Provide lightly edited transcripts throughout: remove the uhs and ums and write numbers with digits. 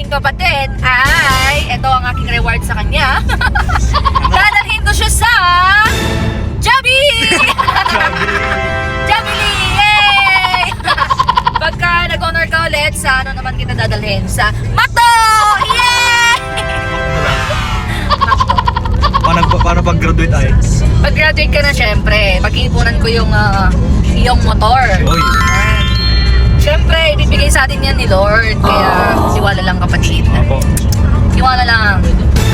aking kapatid ay ito ang aking reward sa kanya. Dadalhin ko siya sa Jollibee! Jollibee! Yay! Pagka nag-honor ka ulit, sa ano naman kita dadalhin? Sa Mato! Yay! Paano pag-graduate ay? Pag-graduate ka na syempre, pag-iipunan ko yung iyong motor. Oy. Syempre, ibibigay sa atin yan ni Lord. Kaya, siwala lang kapatid. Opo. Siwala lang.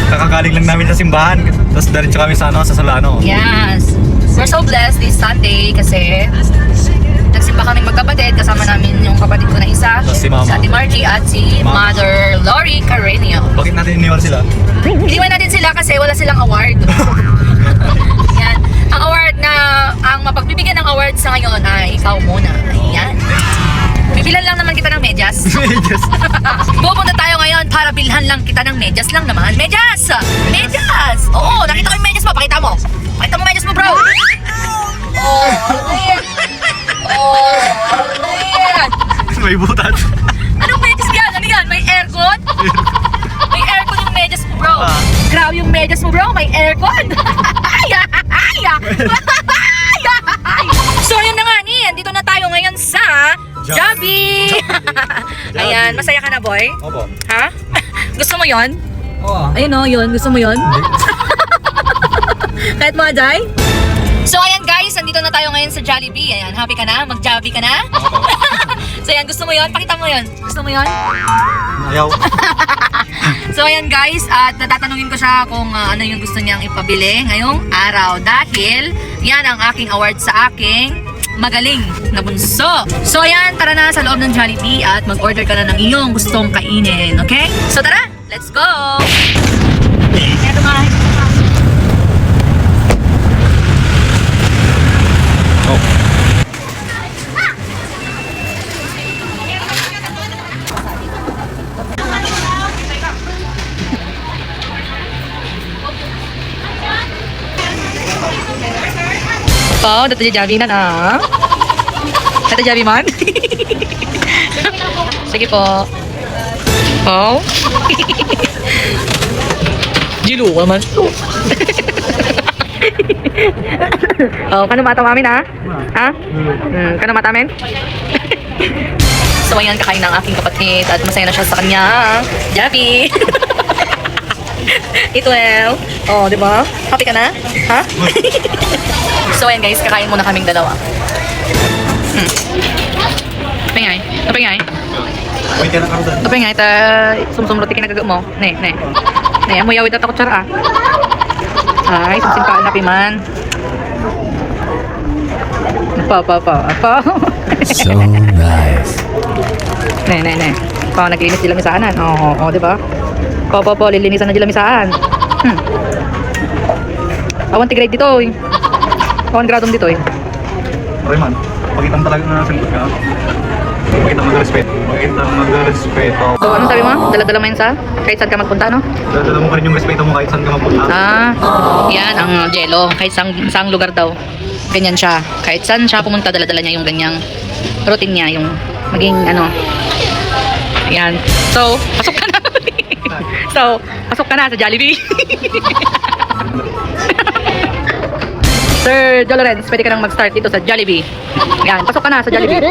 Kakagaling lang namin sa simbahan. Tapos diretso kami sa Solano. Yes. We're so blessed this Sunday kasi nagsimba kaming magkapatid. Kasama namin yung kapatid ko na isa. Tapos si Mama. Si Ate Margie at si Mama. Mother Lori Carreño. Bakit natin iniwan sila? Iniwan natin sila kasi wala silang award. Yan. Ang award na, ang mapagbibigyan ng award sa ngayon ay ikaw muna. Ayan. Bibilan lang naman kita ng medyas. Medyas. Pupunta tayo ngayon para bilhan lang kita ng medyas lang naman. Medyas! Medyas! Oo, nakita ko yung medyas mo. Pakita mo. Pakita mo medyas mo, bro. Oh, ayan. Oh, ayan. May butas. Anong medyas yan? Ano yan? May aircon? May aircon yung medyas mo, bro. Grabe yung medyas mo, bro. May aircon. So, yun na nga ni. Andito na tayo ngayon sa Jollibee. Ayan, masaya ka na, boy? Opo. Ha? Gusto mo yon? Oo. Ayun o, yun. Gusto mo yon? Kahit mga day? So, ayan guys, andito na tayo ngayon sa Jollibee. Ayan, happy ka na? Mag-Jollibee ka na? So, ayan, gusto mo yon? Pakita mo yon. Gusto mo yon? Ayaw. So, ayan guys, at natatanungin ko siya kung ano yung gusto niyang ipabili ngayong araw. Dahil, yan ang aking award sa aking magaling na bunso. So, ayan, tara na sa loob ng Jollibee at mag-order ka na ng iyong gustong kainin. Okay? So, tara! Let's go! Eto nga. Oh. Po, dato Jollibee na na. Dato Jollibee man. Sige po. Po. Jilu naman. Oh, kano mata mamin ha? Ha? Kano mata mamin? So ayan, kakain ng aking kapatid at masaya na siya sa kanya. Jollibee. Ito oh, di ba? Happy ka na? Ha? So ayan guys, kakain muna kaming dalawa. Pengay. Pengay. Wait ka na karoon. Pengay ta sumsumroti kinagaga mo. Ne. Ne, amoy awit at ako tsara. Ay, sumsimpaan na piman. Pa. So nice. Ne. Pa naglinis sila misaanan. Oo, di ba? Po, lilinisan na sila misaan. Awan tigrade dito, eh. Awan gradong dito, eh. Rayman, pakitang talaga na sangkot ka. Pakitang mag-respeto. So, anong sabi mo? Dala-dala mo yun sa? Kahit saan ka magpunta, no? Dala mo ka rin yung respeto mo kahit saan ka mapunta. Yan ang jello. Kahit saang lugar daw. Ganyan siya. Kahit saan siya pumunta, dala-dala niya yung ganyang routine niya. Yung maging, Yan. So, pasok ka na. Pasok ka na sa Jollibee. Sir Jolorens, pwede ka nang mag-start dito sa Jollibee. Yan, pasok ka na sa Jollibee.